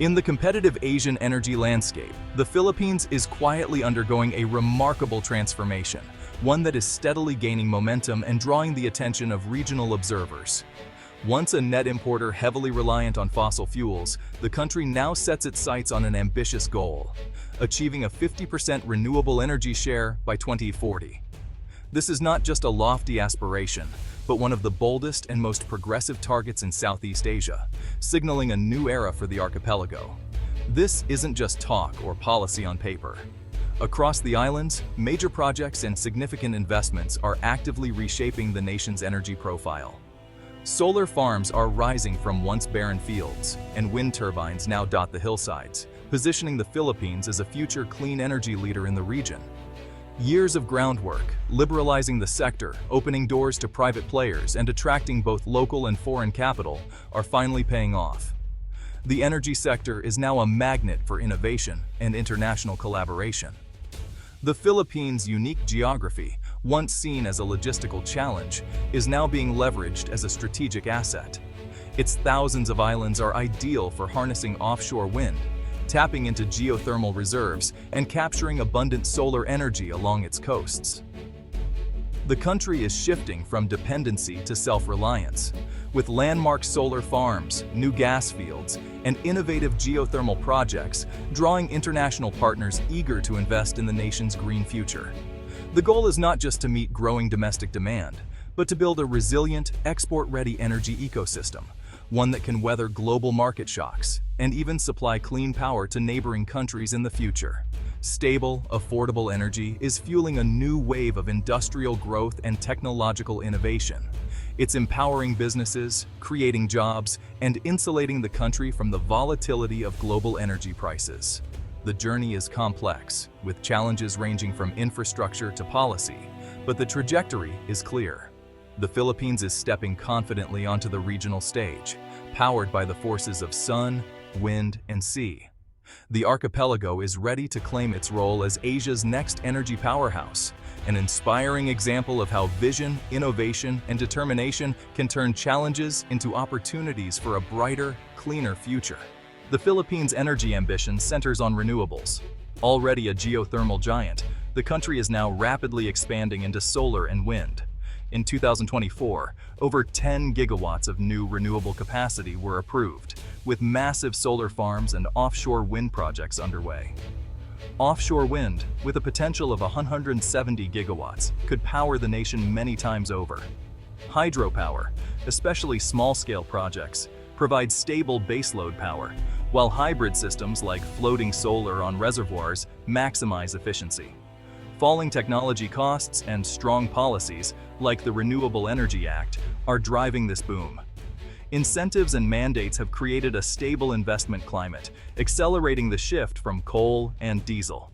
In the competitive Asian energy landscape, the Philippines is quietly undergoing a remarkable transformation, one that is steadily gaining momentum and drawing the attention of regional observers. Once a net importer heavily reliant on fossil fuels, the country now sets its sights on an ambitious goal: achieving a 50% renewable energy share by 2040. This is not just a lofty aspiration, but one of the boldest and most progressive targets in Southeast Asia, signaling a new era for the archipelago. This isn't just talk or policy on paper. Across the islands, major projects and significant investments are actively reshaping the nation's energy profile. Solar farms are rising from once barren fields, and wind turbines now dot the hillsides, positioning the Philippines as a future clean energy leader in the region. Years of groundwork, liberalizing the sector, opening doors to private players, and attracting both local and foreign capital, are finally paying off. The energy sector is now a magnet for innovation and international collaboration. The Philippines' unique geography, once seen as a logistical challenge, is now being leveraged as a strategic asset. Its thousands of islands are ideal for harnessing offshore wind, tapping into geothermal reserves, and capturing abundant solar energy along its coasts. The country is shifting from dependency to self-reliance, with landmark solar farms, new gas fields, and innovative geothermal projects drawing international partners eager to invest in the nation's green future. The goal is not just to meet growing domestic demand, but to build a resilient, export-ready energy ecosystem, one that can weather global market shocks and even supply clean power to neighboring countries in the future. Stable, affordable energy is fueling a new wave of industrial growth and technological innovation. It's empowering businesses, creating jobs, and insulating the country from the volatility of global energy prices. The journey is complex, with challenges ranging from infrastructure to policy, but the trajectory is clear. The Philippines is stepping confidently onto the regional stage, powered by the forces of sun, wind, and sea. The archipelago is ready to claim its role as Asia's next energy powerhouse, an inspiring example of how vision, innovation, and determination can turn challenges into opportunities for a brighter, cleaner future. The Philippines' energy ambition centers on renewables. Already a geothermal giant, the country is now rapidly expanding into solar and wind. In 2024, over 10 gigawatts of new renewable capacity were approved, with massive solar farms and offshore wind projects underway. Offshore wind, with a potential of 170 gigawatts, could power the nation many times over. Hydropower, especially small-scale projects, provide stable baseload power, while hybrid systems like floating solar on reservoirs maximize efficiency. Falling technology costs and strong policies, like the Renewable Energy Act, are driving this boom. Incentives and mandates have created a stable investment climate, accelerating the shift from coal and diesel.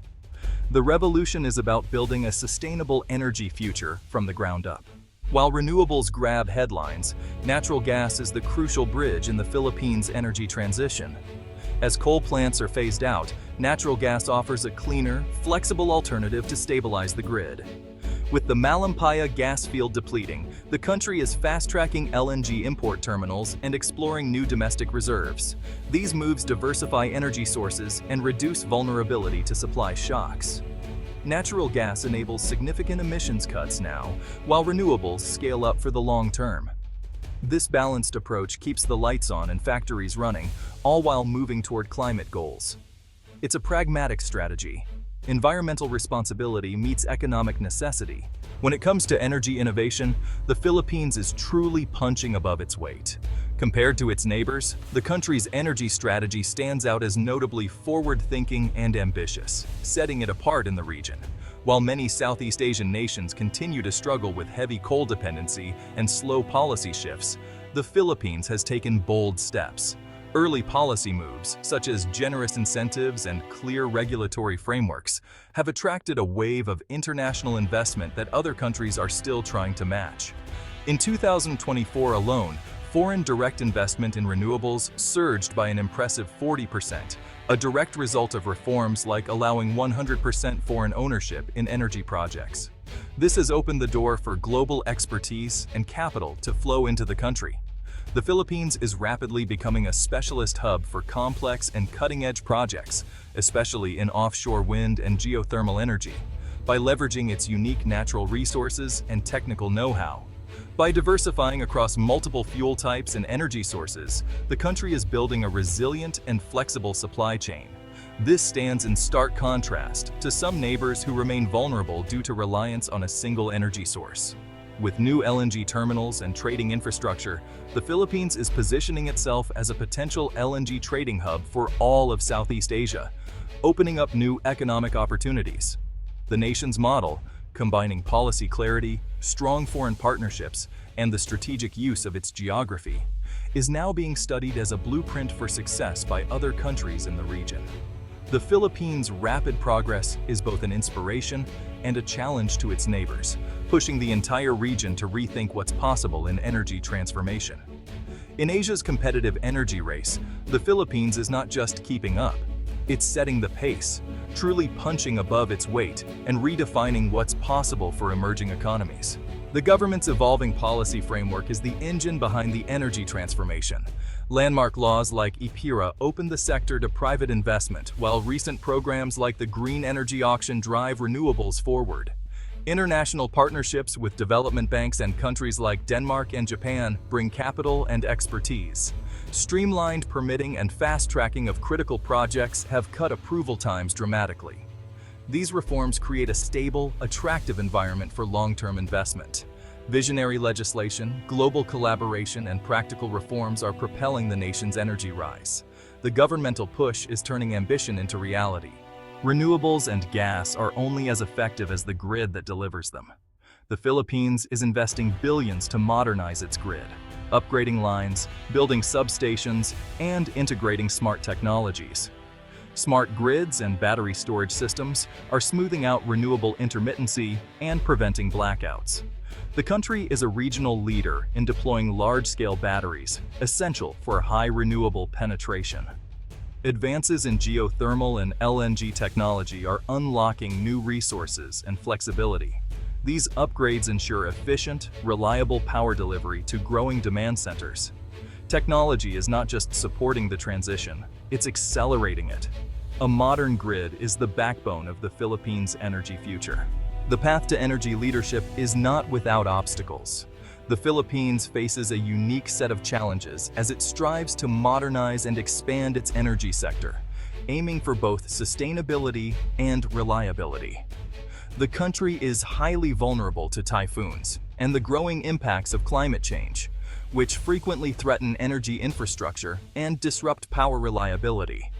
The revolution is about building a sustainable energy future from the ground up. While renewables grab headlines, natural gas is the crucial bridge in the Philippines' energy transition. As coal plants are phased out, natural gas offers a cleaner, flexible alternative to stabilize the grid. With the Malampaya gas field depleting, the country is fast-tracking LNG import terminals and exploring new domestic reserves. These moves diversify energy sources and reduce vulnerability to supply shocks. Natural gas enables significant emissions cuts now, while renewables scale up for the long term. This balanced approach keeps the lights on and factories running, all while moving toward climate goals. It's a pragmatic strategy. Environmental responsibility meets economic necessity. When it comes to energy innovation, the Philippines is truly punching above its weight. Compared to its neighbors, the country's energy strategy stands out as notably forward-thinking and ambitious, setting it apart in the region. While many Southeast Asian nations continue to struggle with heavy coal dependency and slow policy shifts, the Philippines has taken bold steps. Early policy moves, such as generous incentives and clear regulatory frameworks, have attracted a wave of international investment that other countries are still trying to match. In 2024 alone, foreign direct investment in renewables surged by an impressive 40%, a direct result of reforms like allowing 100% foreign ownership in energy projects. This has opened the door for global expertise and capital to flow into the country. The Philippines is rapidly becoming a specialist hub for complex and cutting-edge projects, especially in offshore wind and geothermal energy, by leveraging its unique natural resources and technical know-how. By diversifying across multiple fuel types and energy sources, the country is building a resilient and flexible supply chain. This stands in stark contrast to some neighbors who remain vulnerable due to reliance on a single energy source. With new LNG terminals and trading infrastructure, the Philippines is positioning itself as a potential LNG trading hub for all of Southeast Asia, opening up new economic opportunities. The nation's model, combining policy clarity, strong foreign partnerships, and the strategic use of its geography, is now being studied as a blueprint for success by other countries in the region. The Philippines' rapid progress is both an inspiration and a challenge to its neighbors, pushing the entire region to rethink what's possible in energy transformation. In Asia's competitive energy race, the Philippines is not just keeping up, it's setting the pace, truly punching above its weight and redefining what's possible for emerging economies. The government's evolving policy framework is the engine behind the energy transformation. Landmark laws like IPIRA open the sector to private investment, while recent programs like the Green Energy Auction drive renewables forward. International partnerships with development banks and countries like Denmark and Japan bring capital and expertise. Streamlined permitting and fast-tracking of critical projects have cut approval times dramatically. These reforms create a stable, attractive environment for long-term investment. Visionary legislation, global collaboration, and practical reforms are propelling the nation's energy rise. The governmental push is turning ambition into reality. Renewables and gas are only as effective as the grid that delivers them. The Philippines is investing billions to modernize its grid, upgrading lines, building substations, and integrating smart technologies. Smart grids and battery storage systems are smoothing out renewable intermittency and preventing blackouts. The country is a regional leader in deploying large-scale batteries, essential for high renewable penetration. Advances in geothermal and LNG technology are unlocking new resources and flexibility. These upgrades ensure efficient, reliable power delivery to growing demand centers. Technology is not just supporting the transition, it's accelerating it. A modern grid is the backbone of the Philippines' energy future. The path to energy leadership is not without obstacles. The Philippines faces a unique set of challenges as it strives to modernize and expand its energy sector, aiming for both sustainability and reliability. The country is highly vulnerable to typhoons and the growing impacts of climate change, which frequently threaten energy infrastructure and disrupt power reliability.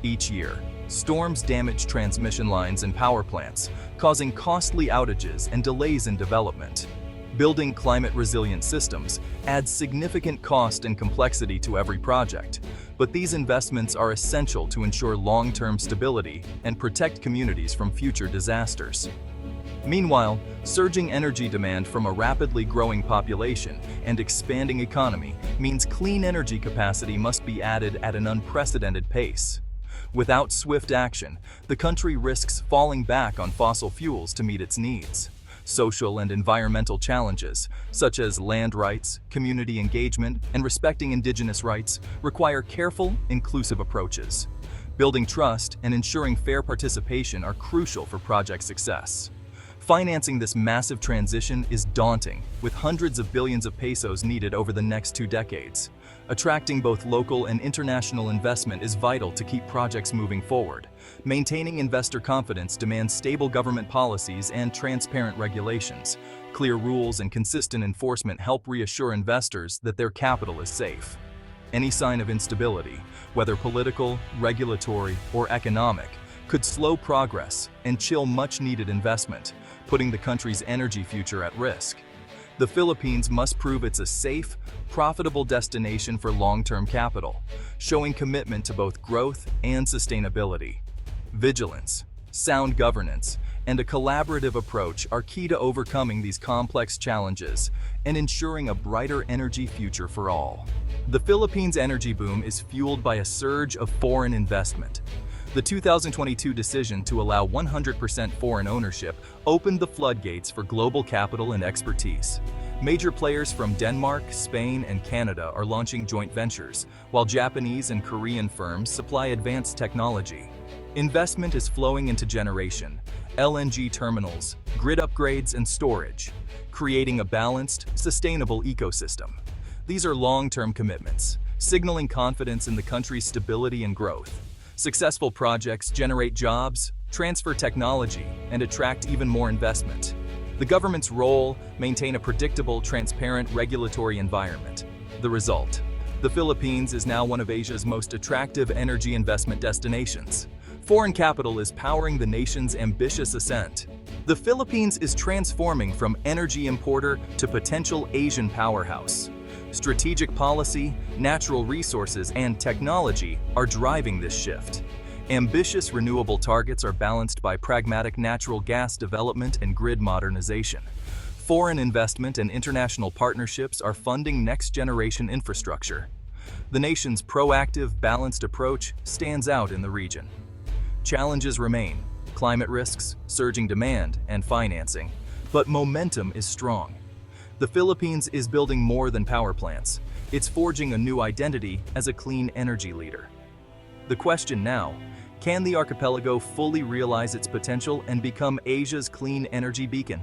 Each year, storms damage transmission lines and power plants, causing costly outages and delays in development. Building climate-resilient systems adds significant cost and complexity to every project, but these investments are essential to ensure long-term stability and protect communities from future disasters. Meanwhile, surging energy demand from a rapidly growing population and expanding economy means clean energy capacity must be added at an unprecedented pace. Without swift action, the country risks falling back on fossil fuels to meet its needs. Social and environmental challenges, such as land rights, community engagement, and respecting indigenous rights, require careful, inclusive approaches. Building trust and ensuring fair participation are crucial for project success. Financing this massive transition is daunting, with hundreds of billions of pesos needed over the next 2 decades. Attracting both local and international investment is vital to keep projects moving forward. Maintaining investor confidence demands stable government policies and transparent regulations. Clear rules and consistent enforcement help reassure investors that their capital is safe. Any sign of instability, whether political, regulatory, or economic, could slow progress and chill much-needed investment, putting the country's energy future at risk. The Philippines must prove it's a safe, profitable destination for long-term capital, showing commitment to both growth and sustainability. Vigilance, sound governance, and a collaborative approach are key to overcoming these complex challenges and ensuring a brighter energy future for all. The Philippines' energy boom is fueled by a surge of foreign investment. The 2022 decision to allow 100% foreign ownership opened the floodgates for global capital and expertise. Major players from Denmark, Spain, and Canada are launching joint ventures, while Japanese and Korean firms supply advanced technology. Investment is flowing into generation, LNG terminals, grid upgrades, and storage, creating a balanced, sustainable ecosystem. These are long-term commitments, signaling confidence in the country's stability and growth. Successful projects generate jobs, transfer technology, and attract even more investment. The government's role: maintain a predictable, transparent regulatory environment. The result: the Philippines is now one of Asia's most attractive energy investment destinations. Foreign capital is powering the nation's ambitious ascent. The Philippines is transforming from energy importer to potential Asian powerhouse. Strategic policy, natural resources, and technology are driving this shift. Ambitious renewable targets are balanced by pragmatic natural gas development and grid modernization. Foreign investment and international partnerships are funding next-generation infrastructure. The nation's proactive, balanced approach stands out in the region. Challenges remain: climate risks, surging demand, and financing. But momentum is strong. The Philippines is building more than power plants. It's forging a new identity as a clean energy leader. The question now: can the archipelago fully realize its potential and become Asia's clean energy beacon?